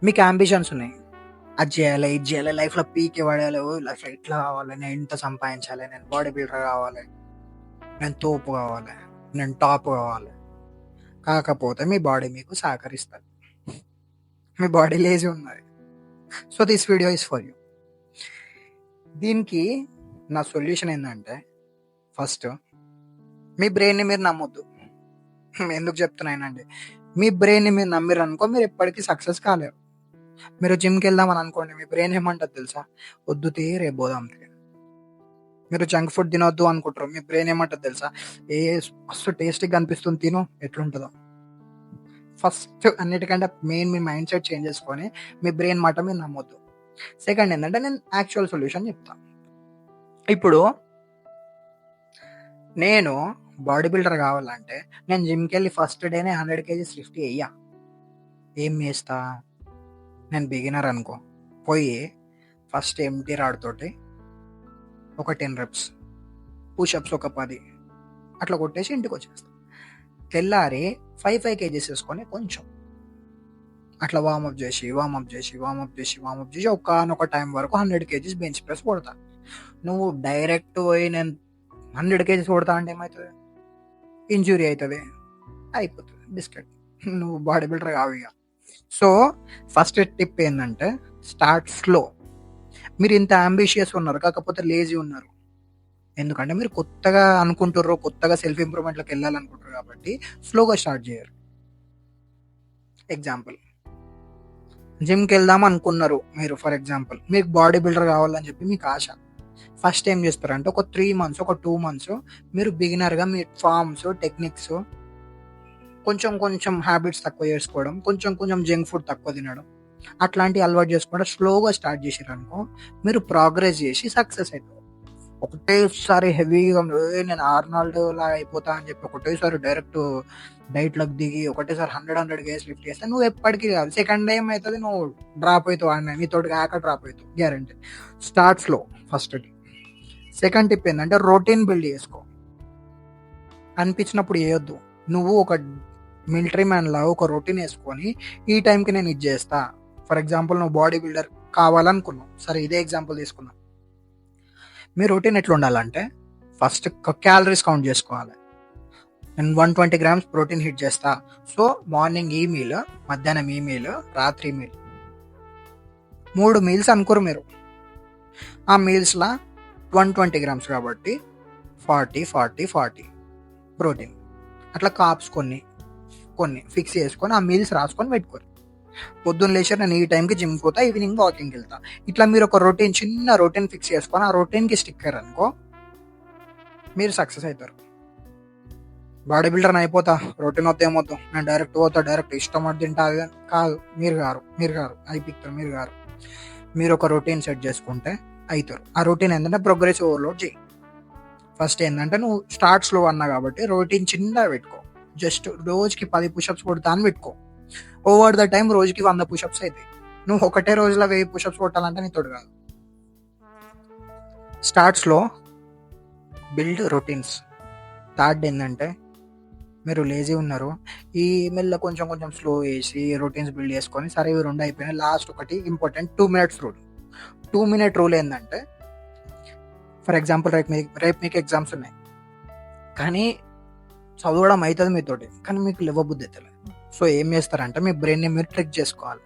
మీకు అంబిషన్స్ ఉన్నాయి. అది చేయాలి, ఇది చేయాలి, లైఫ్‌లో పీకి పడేయాలి, ఓ లైఫ్‌లో ఇట్లా కావాలి, నేను ఇంత సంపాదించాలి, నేను బాడీ బిల్డర్ కావాలి, నేను తోపు కావాలి, నేను టాప్ కావాలి. కాకపోతే మీ బాడీ మీకు సహకరిస్తది. మీ బాడీ లేజీ ఉన్నది. So this video is for you. దీనికి నా సొల్యూషన్ ఏంటంటే, ఫస్ట్ మీ బ్రెయిన్ని మీరు నమ్మొద్దు. ఎందుకు చెప్తున్నానండి, మీ బ్రెయిన్ని మీరు నమ్మిరు అనుకో, మీరు ఎప్పటికీ సక్సెస్ కాలేరు. మీరు జిమ్కి వెళ్దామని అనుకోండి, మీ బ్రెయిన్ ఏమంటుంది తెలుసా, వద్దు తీ రేపు పోదాం తీ. మీరు జంక్ ఫుడ్ తినొద్దు అనుకుంటారు, మీ బ్రెయిన్ ఏమంటుంది తెలుసా, ఏ మస్తు టేస్టీగా అనిపిస్తుంది తిను, ఎట్లుంటుందో. ఫస్ట్ అన్నిటికంటే మెయిన్ మీ మైండ్ సెట్ చేంజ్ చేసుకొని మీ బ్రెయిన్ మాట మీరు నమ్మొద్దు. సెకండ్ ఏంటంటే, నేను యాక్చువల్ సొల్యూషన్ చెప్తాను. ఇప్పుడు నేను బాడీ బిల్డర్ కావాలంటే నేను జిమ్కి వెళ్ళి ఫస్ట్ డేనే 100 kgs లిఫ్ట్ చెయ్యా. ఏం చేస్తా, నేను బిగినర్ అనుకో, పోయి ఫస్ట్ ఎంటీ రాడ్ తోటి ఒక 10 reps, పుషప్స్ ఒక 10 అట్లా కొట్టేసి ఇంటికి వచ్చేస్తాను. తెల్లారి 5 kgs వేసుకొని కొంచెం అట్లా వామప్ చేసి ఒక టైం వరకు 100 kgs బెంచ్ ప్రెస్ కొడతా. నువ్వు డైరెక్ట్ పోయి నేను 100 kgs కొడతా అంటే ఏమవుతుంది, ఇంజురీ అవుతుంది, అయిపోతుంది బిస్కెట్, నువ్వు బాడీ బిల్డర్ కావు ఇక. సో ఫస్ట్ టిప్ ఏంటంటే, స్టార్ట్ స్లో. మీరు ఇంత అంబిషియస్ ఉన్నారు, కాకపోతే లేజీ ఉన్నారు. ఎందుకంటే మీరు కొత్తగా అనుకుంటారు, కొత్తగా సెల్ఫ్ ఇంప్రూవ్మెంట్లోకి వెళ్ళాలనుకుంటారు, కాబట్టి స్లోగా స్టార్ట్ చేయరు. ఎగ్జాంపుల్, జిమ్కి వెళ్దాం అనుకున్నారు మీరు, ఫర్ ఎగ్జాంపుల్ మీకు బాడీ బిల్డర్ కావాలని చెప్పి మీకు ఆశ. ఫస్ట్ ఏం చేస్తారంటే, ఒక 3 months, ఒక 2 months మీరు బిగినర్గా మీ ఫార్మ్స్, టెక్నిక్స్, కొంచెం కొంచెం హ్యాబిట్స్ తక్కువ చేసుకోవడం, కొంచెం కొంచెం జంక్ ఫుడ్ తక్కువ తినడం, అట్లాంటివి అలవాటు చేసుకోవడం స్లోగా స్టార్ట్ చేసారనుకో, మీరు ప్రోగ్రెస్ చేసి సక్సెస్ అవుతారు. ఒకటేసారి హెవీగా నేను ఆర్నాల్డ్ లాగా అయిపోతా అని చెప్పి ఒకటేసారి డైరెక్ట్ డైట్లోకి దిగి ఒకటేసారి 100 kgs లిఫ్ట్ చేస్తే నువ్వు ఎప్పటికీ కాదు. సెకండ్ డే ఏమవుతుంది, నువ్వు డ్రాప్ అవుతావు, అన్న నీతోటి కాక డ్రాప్ అవుతావు guarantee. Start slow first tip. Second tip ఏంటంటే, రొటీన్ బిల్డ్ చేసుకో. అనిపించినప్పుడు చేయొద్దు. నువ్వు ఒక మిలిటరీ మ్యాన్ లా ఒక రొటీన్ వేసుకొని, ఈ టైంకి నేను ఇది చేస్తా. ఫర్ ఎగ్జాంపుల్, నువ్వు బాడీ బిల్డర్ కావాలనుకున్నావు, సరే ఇదే ఎగ్జాంపుల్ తీసుకున్నావు. మీ రొటీన్ ఎట్లా ఉండాలంటే, ఫస్ట్ క్యాలరీస్ కౌంట్ చేసుకోవాలి. నేను 120 grams ప్రోటీన్ హిట్ చేస్తా. సో మార్నింగ్ ఈ మీల్, మధ్యాహ్నం ఈ మీల్, రాత్రి మీల్, 3 మీల్స్ అనుకోరు మీరు. ఆ మీల్స్లా 120 grams కాబట్టి 40 ప్రోటీన్. అట్లా కాప్స్ కొన్ని ఫిక్స్ చేసుకొని ఆ మీల్స్ రాసుకొని పెట్టుకోరు. పొద్దున్న లేచి నేను ఈ టైంకి జిమ్కి పోతా, ఈవినింగ్ వాకింగ్కి వెళ్తా. ఇట్లా మీరు ఒక రొటీన్, చిన్న రొటీన్ ఫిక్స్ చేసుకొని ఆ రొటీన్కి స్టిక్కర్ అనుకో, మీరు సక్సెస్ అవుతారు. బాడీ బిల్డర్ అయిపోతా, రొటీన్ వద్ద ఏమొద్దు, నేను డైరెక్ట్ పోతా, డైరెక్ట్ ఇష్టం అది తింటా, అది కాదు. మీరు గారు అయిపోతారు. మీరు ఒక రొటీన్ సెట్ చేసుకుంటే అవుతారు. ఆ రొటీన్ ఏంటంటే, ప్రోగ్రెసివ్ ఓవర్లోడ్ చేయి. ఫస్ట్ ఏంటంటే, నువ్వు స్టార్ట్ స్లో అన్నా కాబట్టి రొటీన్ చిన్నగా పెట్టుకో. జస్ట్ రోజుకి 10 పుషప్స్ కొడతా అని పెట్టుకో. ఓవర్ ద టైం రోజుకి 100 పుషప్స్ అవుతాయి. నువ్వు ఒకటే రోజులో 1000 పుషప్స్ కొట్టాలంటే నీతోడు కాదు. Start slow, build routines. Third ఏంటంటే, మీరు లేజీ ఉన్నారు, ఈ మెల్ల కొంచెం కొంచెం స్లో వేసి రొటీన్స్ బిల్డ్ చేసుకొని, సరే ఇవి 2 అయిపోయినాయి, లాస్ట్ ఒకటి important 2 minutes rule. 2 minute rule ఏంటంటే, ఫర్ ఎగ్జాంపుల్ రేపు మీకు ఎగ్జామ్స్ ఉన్నాయి, కానీ చదవడం అవుతుంది మీతోటి, కానీ మీకు లేవబుద్ధి అవుతుంది. సో ఏం చేస్తారంటే, మీ బ్రెయిన్ని మీరు ట్రిక్ చేసుకోవాలి.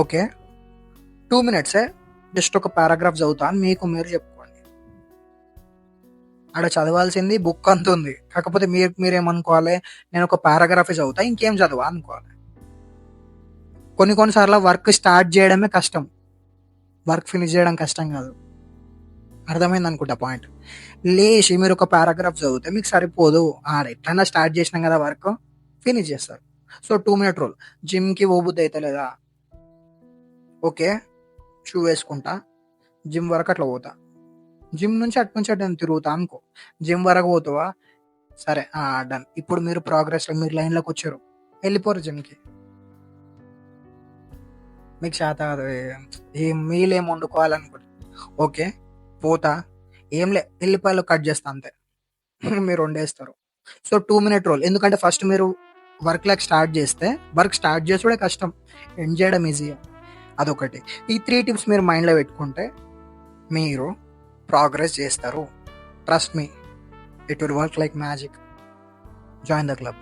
ఓకే, 2 minutes జస్ట్ ఒక పారాగ్రాఫ్ చదువుతా అని మీకు మీరు చెప్పుకోండి. ఆడ చదవాల్సింది బుక్ అంత ఉంది, కాకపోతే మీరేమనుకోవాలి, నేను ఒక పారాగ్రాఫ్ చదువుతా, ఇంకేం చదవా అనుకోవాలి. కొన్నిసార్లు వర్క్ స్టార్ట్ చేయడమే కష్టం, వర్క్ ఫినిష్ చేయడం కష్టం కాదు. అర్థమైంది అనుకుంటా పాయింట్. లేచి మీరు ఒక పారాగ్రాఫ్ చదివితే మీకు సరిపోదు, ఎట్లన్నా స్టార్ట్ చేసినాం కదా, వర్క్ ఫినిష్ చేస్తారు. So 2 minute rule. జిమ్కి పోబుద్ది అయితే లేదా, ఓకే షూ వేసుకుంటా, జిమ్ వరకు అట్లా పోతా, జిమ్ నుంచి అటు తిరుగుతా అనుకో, జిమ్ వరకు పోతావా, సరే డన్. ఇప్పుడు మీరు ప్రోగ్రెస్లో, మీరు లైన్లోకి వచ్చారు, వెళ్ళిపోరు జిమ్కి. మీకు శాత మీల్ ఏం వండుకోవాలనుకుంటు, ఓకే పోతా, ఎల్లిపాయలు కట్ చేస్తా అంతే, మీరు వండేస్తారు. So 2 minute rule. ఎందుకంటే ఫస్ట్ మీరు వర్క్ లైక్ స్టార్ట్ చేస్తే వర్క్ స్టార్ట్ చేసుడే కష్టం, ఎండ్ చేయడం ఈజీ. అదొకటి. ఈ 3 టిప్స్ మీరు మైండ్లో పెట్టుకుంటే మీరు ప్రోగ్రెస్ చేస్తారు. Trust me, it will work like magic. Join the club.